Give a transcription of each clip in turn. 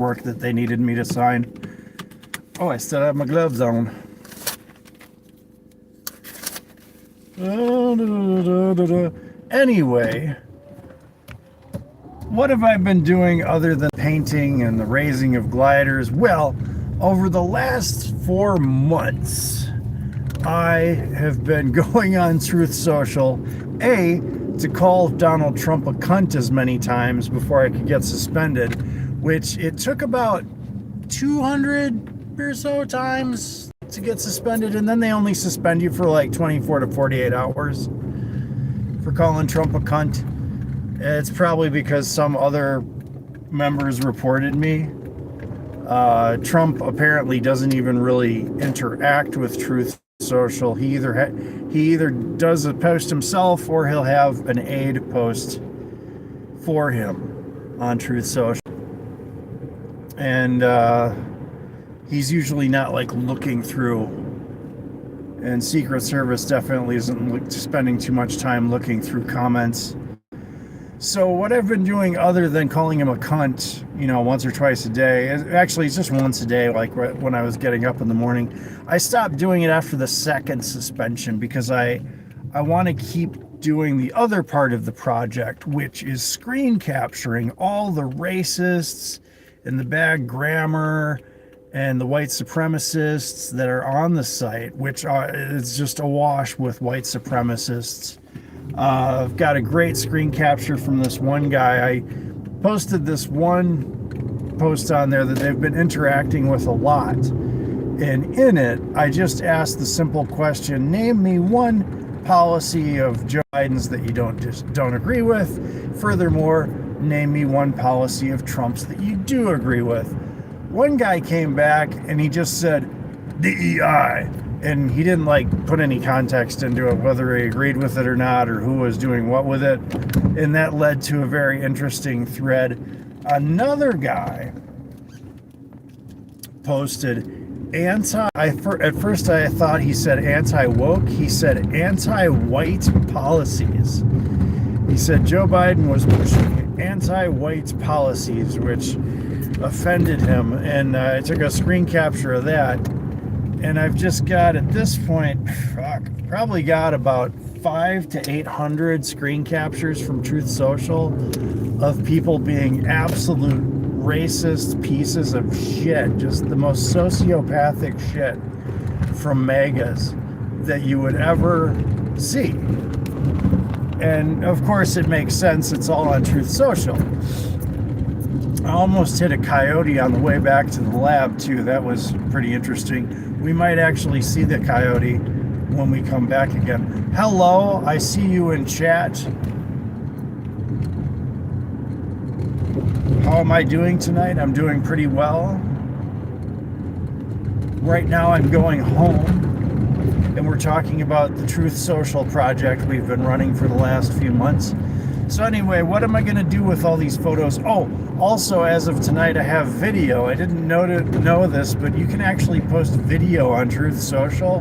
work that they needed me to sign. Oh, I still have my gloves on. Anyway, what have I been doing other than painting and the raising of gliders? Well, over the last 4 months, I have been going on Truth Social, to call Donald Trump a cunt as many times before I could get suspended, which it took about 200 or so times to get suspended, and then they only suspend you for like 24 to 48 hours for calling Trump a cunt. It's probably because some other members reported me. Trump apparently doesn't even really interact with Truth Social. He either does a post himself or he'll have an aide post for him on Truth Social. And he's usually not like looking through. And Secret Service definitely isn't spending too much time looking through comments. So what I've been doing other than calling him a cunt, once or twice a day, actually it's just once a day, like when I was getting up in the morning. I stopped doing it after the second suspension because I want to keep doing the other part of the project, which is screen capturing all the racists and the bad grammar and the white supremacists that are on the site, which is just awash with white supremacists. I've got a great screen capture from this one guy. I posted this one post on there that they've been interacting with a lot. And in it, I just asked the simple question, name me one policy of Joe Biden's that you don't agree with. Furthermore, name me one policy of Trump's that you do agree with. One guy came back and he just said, DEI. And he didn't put any context into it, whether he agreed with it or not, or who was doing what with it. And that led to a very interesting thread. Another guy posted at first I thought he said anti-woke. He said anti-white policies. He said Joe Biden was pushing anti-white policies, which offended him. And I took a screen capture of that. And I've just got, at this point, probably got about 500 to 800 screen captures from Truth Social of people being absolute racist pieces of shit, just the most sociopathic shit from MAGAs that you would ever see. And of course it makes sense, it's all on Truth Social. I almost hit a coyote on the way back to the lab too. That was pretty interesting. We might actually see the coyote when we come back again. Hello, I see you in chat. How am I doing tonight? I'm doing pretty well. Right now I'm going home, and we're talking about the Truth Social project we've been running for the last few months. So anyway, what am I going to do with all these photos? Oh, also, as of tonight, I have video. I didn't know this, but you can actually post video on Truth Social.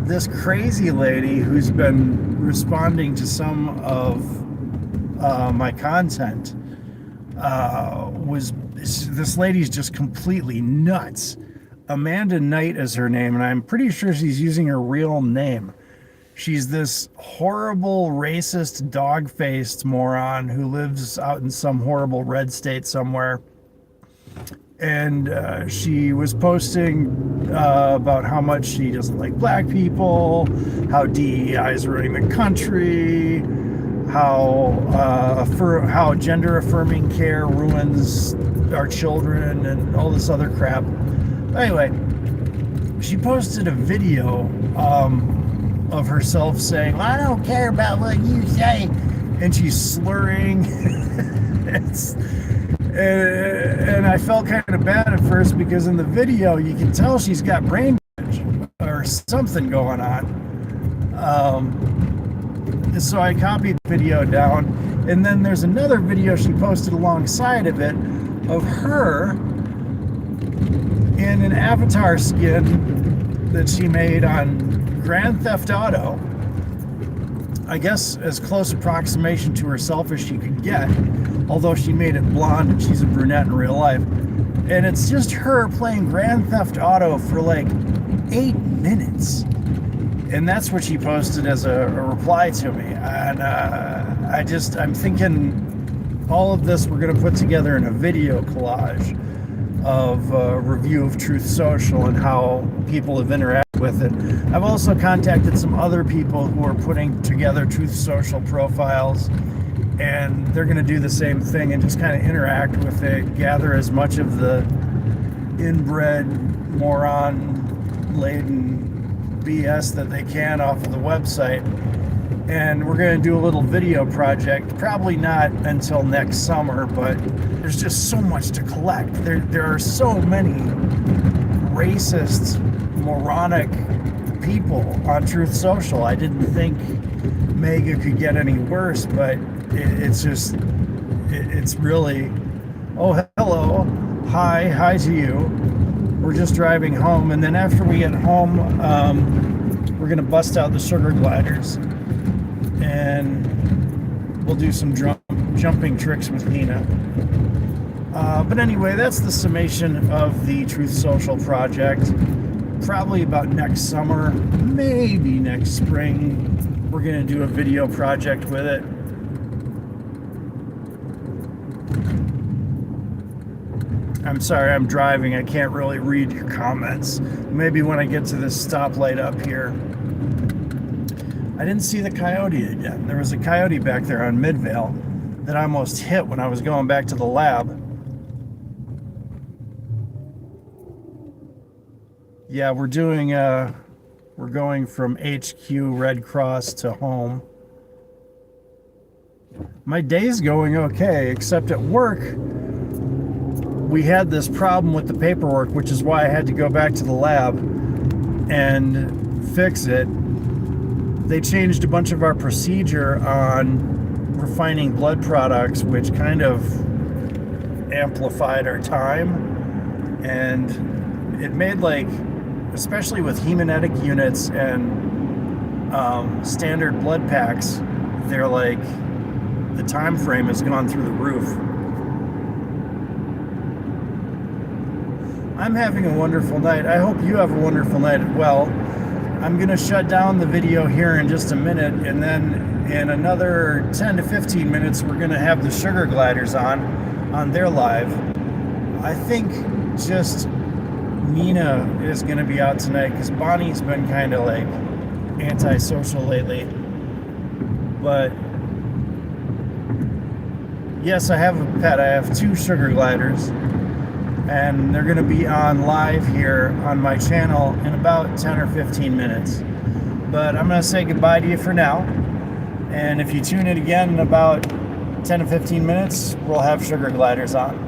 This crazy lady who's been responding to some of my content this lady's just completely nuts. Amanda Knight is her name, and I'm pretty sure she's using her real name. She's this horrible, racist, dog-faced moron who lives out in some horrible red state somewhere. And she was posting about how much she doesn't like black people, how DEI is ruining the country, how gender-affirming care ruins our children, and all this other crap. Anyway, she posted a video of herself saying, I don't care about what you say, and she's slurring. And I felt kind of bad at first because in the video you can tell she's got brain damage or something going on. So I copied the video down, and then there's another video she posted alongside of it of her in an avatar skin that she made on Grand Theft Auto. I guess as close approximation to herself as she could get, although she made it blonde and she's a brunette in real life. And it's just her playing Grand Theft Auto for like 8 minutes. And that's what she posted as a reply to me. And I'm thinking all of this we're going to put together in a video collage of a review of Truth Social and how people have interacted with it. I've also contacted some other people who are putting together Truth Social profiles, and they're going to do the same thing and just kind of interact with it, gather as much of the inbred, moron-laden BS that they can off of the website. And we're going to do a little video project, probably not until next summer, but there's just so much to collect. There are so many racist, moronic people on Truth Social. I didn't think Mega could get any worse, but it's really, oh, hello, hi to you. We're just driving home, and then after we get home, we're going to bust out the sugar gliders, and we'll do some jumping tricks with Nina. But anyway, that's the summation of the Truth Social project. Probably about next summer, maybe next spring, we're going to do a video project with it. I'm sorry, I'm driving. I can't really read your comments. Maybe when I get to this stoplight up here. I didn't see the coyote again. There was a coyote back there on Midvale that I almost hit when I was going back to the lab. Yeah, we're going from HQ Red Cross to home. My day's going okay, except at work, we had this problem with the paperwork, which is why I had to go back to the lab and fix it. They changed a bunch of our procedure on refining blood products, which kind of amplified our time. And it made, like, especially with hemonetic units and standard blood packs, they're like, the time frame has gone through the roof. I'm having a wonderful night. I hope you have a wonderful night as well. I'm going to shut down the video here in just a minute, and then in another 10 to 15 minutes, we're going to have the sugar gliders on their live. I think just Nina is going to be out tonight because Bonnie's been kind of like antisocial lately. But yes, I have a pet. I have 2 sugar gliders, and they're going to be on live here on my channel in about 10 or 15 minutes. But I'm going to say goodbye to you for now, and if you tune in again in about 10 to 15 minutes, we'll have sugar gliders on.